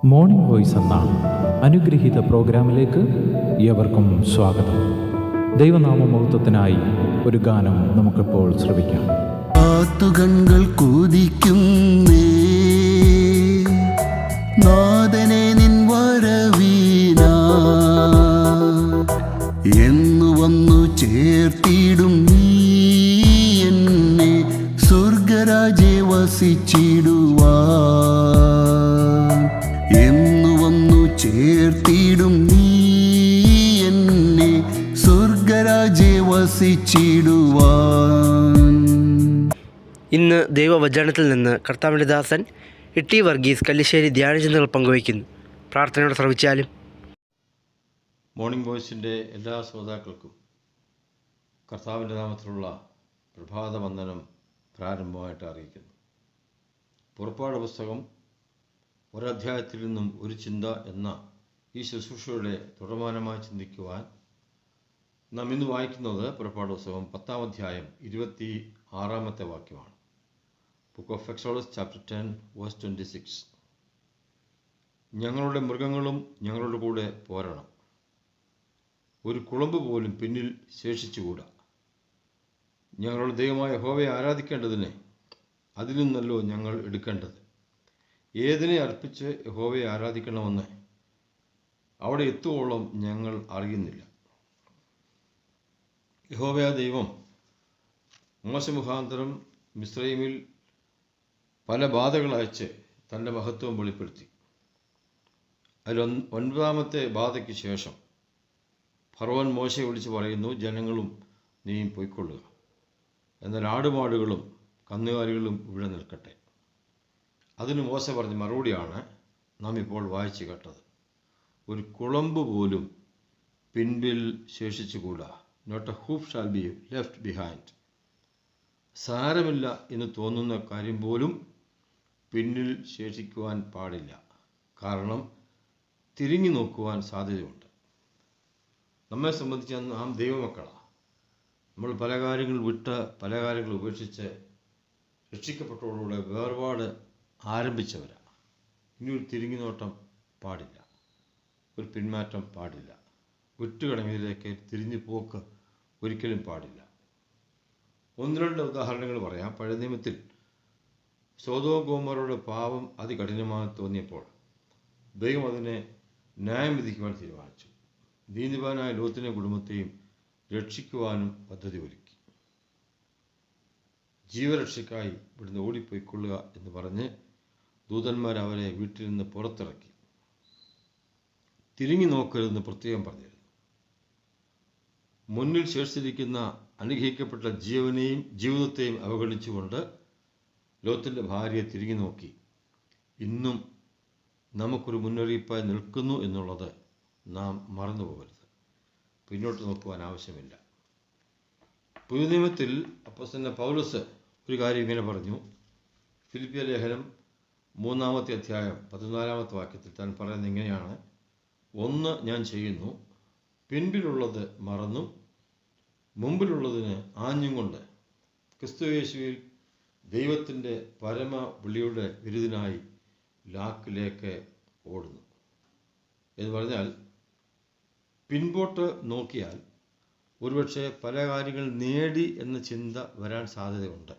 Morning voice എന്ന അനുഗ്രഹീത പ്രോഗ്രാമിലേക്ക് ഏവർക്കും സ്വാഗതം. ദൈവനാമമഹത്വത്തിനായി ഒരു ഗാനം നമുക്കിപ്പോൾ ശ്രവിക്കാം. കാത്തുകൺകൾ കൊതിക്കുന്നേ നാഥനെ നിൻ വരവീന എന്നു വന്നു ചേർത്തിടും നീ എന്നെ സ്വർഗരാജേ വസിച്ചിടുവാൻ. എന്നു വന്നു ചേർത്തിടും നീ എന്നെ സ്വർഗരാജേ വസിച്ചിടുവാൻ. ഇന്ന് ദൈവവചനത്തിൽ നിന്ന് കർത്താവിൻ്റെ ദാസൻ ഇട്ടി വർഗീസ് കല്ലിശ്ശേരി ധ്യാനചിന്തകൾ പങ്കുവയ്ക്കുന്നു. പ്രാർത്ഥനയോടെ ശ്രവിച്ചാലും. മോർണിംഗ് വോയിസിൻ്റെ എല്ലാ ശ്രോതാക്കൾക്കും കർത്താവിൻ്റെ നാമത്തിലുള്ള പ്രഭാത വന്ദനം പ്രാരംഭമായിട്ട് അറിയിക്കുന്നു. പുറപ്പാട് പുസ്തകം ഒരധ്യായത്തിൽ നിന്നും ഒരു ചിന്ത എന്ന ഈ ശുശ്രൂഷയുടെ തുടർമാനമായി ചിന്തിക്കുവാൻ നാം ഇന്ന് വായിക്കുന്നത് പുറപ്പാട് പുസ്തകം 10-ാം അധ്യായം 26-ാമത്തെ വാക്യമാണ്. Book of Exodus chapter 10 verse 26. ഞങ്ങളുടെ മൃഗങ്ങളും ഞങ്ങളുടെ കൂടെ പോരണം, ഒരു കുളമ്പ് പോലും പിന്നിൽ ശേഷിച്ചുകൂടാ. ഞങ്ങളുടെ ദൈവമായ യഹോവയെ ആരാധിക്കേണ്ടതിന് അതിൽ നിന്നല്ലോ ഞങ്ങൾ എടുക്കേണ്ടത്. ഏതിനെ അർപ്പിച്ച് യഹോവയെ ആരാധിക്കണമെന്ന് അവിടെ എത്തുവോളം ഞങ്ങൾ അറിയുന്നില്ല. യഹോവയാ ദൈവം മോശ മുഖാന്തരം മിസ്രയീമിൽ പല ബാധകൾ അയച്ച് തൻ്റെ മഹത്വം വെളിപ്പെടുത്തി. അതിൽ 9-ാമത്തെ ബാധയ്ക്ക് ശേഷം ഫറവോൻ മോശയെ വിളിച്ച് പറയുന്നു, ജനങ്ങളും നീയും പൊയ്ക്കൊള്ളുക, എന്നാൽ ആടുമാടുകളും കന്നുകാലികളും ഇവിടെ നിൽക്കട്ടെ. അതിന് മോശ പറഞ്ഞ മറുപടിയാണ് നാം ഇപ്പോൾ വായിച്ചു കേട്ടത്. ഒരു കുളമ്പ് പോലും പിൻപിൽ ശേഷിച്ചുകൂടാ. Not a hoof shall be left behind. സാരമില്ല എന്ന് തോന്നുന്ന കാര്യം പോലും പിന്നിൽ ശേഷിക്കുവാൻ പാടില്ല. കാരണം തിരിഞ്ഞു നോക്കുവാൻ സാധ്യതയുണ്ട്. നമ്മെ സംബന്ധിച്ച് നാം ദൈവമക്കളാണ്. നമ്മൾ പല കാര്യങ്ങൾ വിട്ട് പല കാര്യങ്ങൾ ഉപേക്ഷിച്ച് രക്ഷിക്കപ്പെട്ടവരോട് വേർപാട് ആരംഭിച്ചവരാണ്. ഇനി ഒരു തിരിഞ്ഞു നോട്ടം പാടില്ല, ഒരു പിന്മാറ്റം പാടില്ല. വിട്ടുകിടങ്ങിയതിലേക്ക് തിരിഞ്ഞു പോക്ക് ഒരിക്കലും പാടില്ല. 1-2 ഉദാഹരണങ്ങൾ പറയാം. പഴയ നിയമത്തിൽ സോദോം ഗോമോറയുടെ പാപം അതികഠിനമായി തോന്നിയപ്പോൾ ദൈവം അതിനെ ന്യായം വിധിക്കുവാൻ തീരുമാനിച്ചു. നീതിമാനായ ലോത്തിനെ കുടുംബത്തെയും രക്ഷിക്കുവാനും പദ്ധതി ഒരുക്കി. ജീവരക്ഷയ്ക്കായി ഇവിടുന്ന് ഓടിപ്പോയിക്കൊള്ളുക എന്ന് പറഞ്ഞ് ദൂതന്മാർ അവരെ വീട്ടിൽ നിന്ന് പുറത്തിറക്കി. തിരിഞ്ഞു നോക്കരുതെന്ന് പ്രത്യേകം പറഞ്ഞിരുന്നു. മുന്നിൽ ശേഷിച്ചിരിക്കുന്ന അനുഗ്രഹിക്കപ്പെട്ട ജീവിതത്തെയും അവഗണിച്ചുകൊണ്ട് ലോത്തിൻ്റെ ഭാര്യയെ തിരിഞ്ഞു നോക്കി. ഇന്നും നമുക്കൊരു മുന്നറിയിപ്പായി നിൽക്കുന്നു എന്നുള്ളത് നാം മറന്നു പോകരുത്. പിന്നോട്ട് നോക്കുവാൻ ആവശ്യമില്ല. പുതിയ നിയമത്തിൽ അപ്പോസ്തലൻ പൗലോസ് ഒരു കാര്യം ഇങ്ങനെ പറഞ്ഞു. ഫിലിപ്പിയ ലേഖനം 3-ാമത്തെ അധ്യായം 14-ാമത്തെ വാക്യത്തിൽ താൻ പറയുന്നത് ഇങ്ങനെയാണ്: ഒന്ന് ഞാൻ ചെയ്യുന്നു, പിൻപിലുള്ളത് മറന്നും മുമ്പിലുള്ളതിന് ആഞ്ഞും കൊണ്ട് ക്രിസ്തുയേശുവിൽ ദൈവത്തിൻ്റെ പരമ വിളിയുടെ വിരുദിനായി ലാക്കിലേക്ക് ഓടുന്നു എന്ന് പറഞ്ഞാൽ, പിൻപോട്ട് നോക്കിയാൽ ഒരുപക്ഷെ പല കാര്യങ്ങൾ നേടി എന്ന ചിന്ത വരാൻ സാധ്യതയുണ്ട്.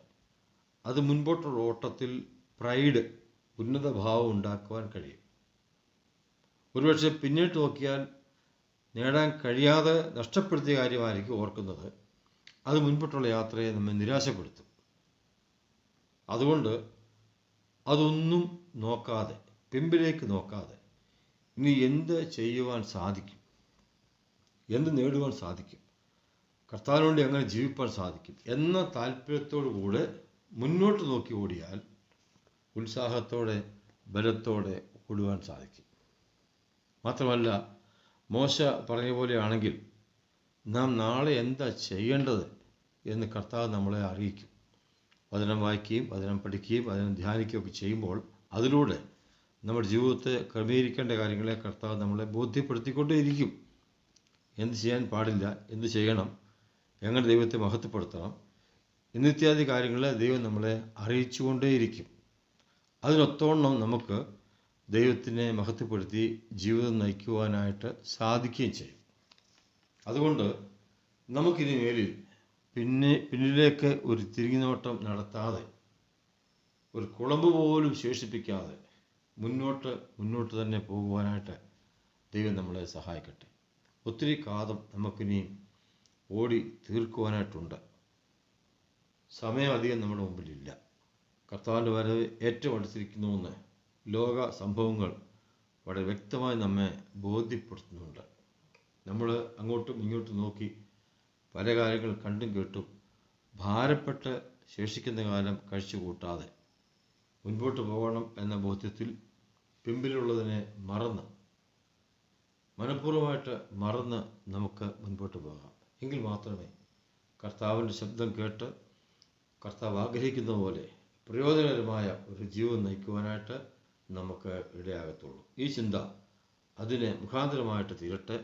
അത് മുൻപോട്ടുള്ള ഓട്ടത്തിൽ പ്രൈഡ്, ഉന്നത ഭാവം ഉണ്ടാക്കുവാൻ കഴിയും. ഒരുപക്ഷെ പിന്നീട്ട് നോക്കിയാൽ നേടാൻ കഴിയാതെ നഷ്ടപ്പെടുത്തിയ കാര്യമായിരിക്കും ഓർക്കുന്നത്. അത് മുൻപോട്ടുള്ള യാത്രയെ നമ്മെ നിരാശപ്പെടുത്തും. അതുകൊണ്ട് അതൊന്നും നോക്കാതെ, പിമ്പിലേക്ക് നോക്കാതെ, ഇനി എന്ത് ചെയ്യുവാൻ സാധിക്കും, എന്ത് നേടുവാൻ സാധിക്കും, കർത്താവിന് വേണ്ടി അങ്ങനെ ജീവിപ്പാൻ സാധിക്കും എന്ന താല്പര്യത്തോടു കൂടെ മുന്നോട്ട് നോക്കി ഓടിയാൽ ഉത്സാഹത്തോടെ ബലത്തോടെ ഓടുവാൻ സാധിക്കും. മാത്രമല്ല, മോശ പറഞ്ഞ പോലെയാണെങ്കിൽ നാം നാളെ എന്താ ചെയ്യേണ്ടത് എന്ന് കർത്താവ് നമ്മളെ അറിയിക്കും. വചനം വായിക്കുകയും വചനം പഠിക്കുകയും വചനം ധ്യാനിക്കുകയൊക്കെ ചെയ്യുമ്പോൾ അതിലൂടെ നമ്മുടെ ജീവിതത്തെ ക്രമീകരിക്കേണ്ട കാര്യങ്ങളെ കർത്താവ് നമ്മളെ ബോധ്യപ്പെടുത്തിക്കൊണ്ടേയിരിക്കും. എന്ത് ചെയ്യാൻ പാടില്ല, എന്ത് ചെയ്യണം, എങ്ങനെ ദൈവത്തെ മഹത്വപ്പെടുത്തണം എന്നിത്യാദി കാര്യങ്ങളെ ദൈവം നമ്മളെ അറിയിച്ചുകൊണ്ടേയിരിക്കും. അതിനൊത്തോണം നമുക്ക് ദൈവത്തിനെ മഹത്വപ്പെടുത്തി ജീവിതം നയിക്കുവാനായിട്ട് സാധിക്കുകയും ചെയ്യും. അതുകൊണ്ട് നമുക്കിനി മേലിൽ പിന്നിലേക്ക് ഒരു തിരിഞ്ഞുനോട്ടം നടത്താതെ, ഒരു കുളമ്പ് പോലും ശേഷിപ്പിക്കാതെ മുന്നോട്ട് തന്നെ പോകുവാനായിട്ട് ദൈവം നമ്മളെ സഹായിക്കട്ടെ. ഒത്തിരി കാലം നമുക്കിനിയും ഓടി തീർക്കുവാനായിട്ടുണ്ട്. സമയം അധികം നമ്മുടെ മുമ്പിലില്ല. കർത്താവിൻ്റെ വരവ് ഏറ്റവും അടുത്തിരിക്കുന്നുവെന്ന് ലോക സംഭവങ്ങൾ വളരെ വ്യക്തമായി നമ്മെ ബോധ്യപ്പെടുത്തുന്നുണ്ട്. നമ്മൾ അങ്ങോട്ടും ഇങ്ങോട്ടും നോക്കി പല കാര്യങ്ങൾ കണ്ടും കേട്ടും ഭാരപ്പെട്ട് ശേഷിക്കുന്ന കാലം കഴിച്ചു കൂട്ടാതെ മുൻപോട്ട് പോകണം എന്ന ബോധ്യത്തിൽ പിമ്പിലുള്ളതിനെ മനഃപൂർവ്വമായിട്ട് മറന്ന് നമുക്ക് മുൻപോട്ട് പോകാം. എങ്കിൽ മാത്രമേ കർത്താവിൻ്റെ ശബ്ദം കേട്ട് കർത്താവ് ആഗ്രഹിക്കുന്ന പോലെ പ്രയോജനകരമായ ഒരു ജീവിതം നയിക്കുവാനായിട്ട് നമുക്ക് ഇടയാകത്തുള്ളൂ. ഈ ചിന്ത അതിന് മുഖാന്തരമായിട്ട് തീരട്ടെ.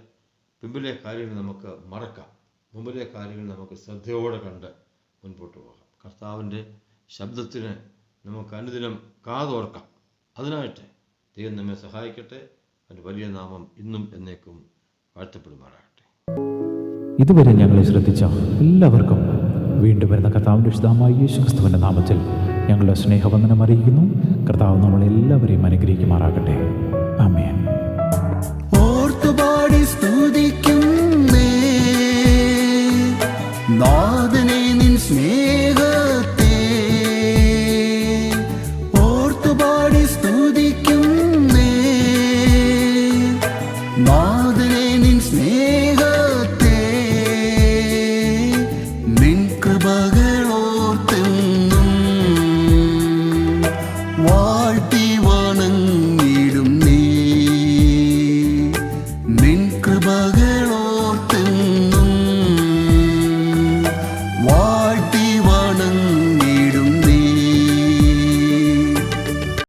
പിമ്പിലെ കാര്യങ്ങൾ നമുക്ക് മറക്കാം, മുമ്പിലെ കാര്യങ്ങൾ നമുക്ക് ശ്രദ്ധയോടെ കണ്ട് മുൻപോട്ട് പോകാം. കർത്താവിൻ്റെ ശബ്ദത്തിന് നമുക്ക് അനുദിനം കാതോർക്കാം. അതിനായിട്ട് ദൈവം നമ്മെ സഹായിക്കട്ടെ. അതിൻ്റെ വലിയ നാമം ഇന്നും എന്നേക്കും വാഴ്ത്തപ്പെടുമാറാകട്ടെ. ഇതുവരെ ഞങ്ങളെ ശ്രദ്ധിച്ച എല്ലാവർക്കും വീണ്ടും വരുന്ന കർത്താവിൻ്റെ വിശുദ്ധമായ യേശുക്രിസ്തുവിൻ്റെ നാമത്തിൽ ഞങ്ങളുടെ സ്നേഹവന്ദനം അറിയിക്കുന്നു. കർത്താവ് നമ്മളെല്ലാവരെയും അനുഗ്രഹിക്കുമാറാകട്ടെ. ആമേൻ. ഓർത്തുപാടി സ്തുതിക്കുന്നേ നാഥനെ നിൻ സ്നേഹത്തെ, ഓർത്തുപാടി സ്തുതിക്കുന്നേ നാഥനെ നിൻ സ്നേഹത്തെ, നിൻ കൃപകളോർത്തെന്നും വാഴ്ത്തി വണങ്ങിടും നീ, നിൻ കൃപകൾ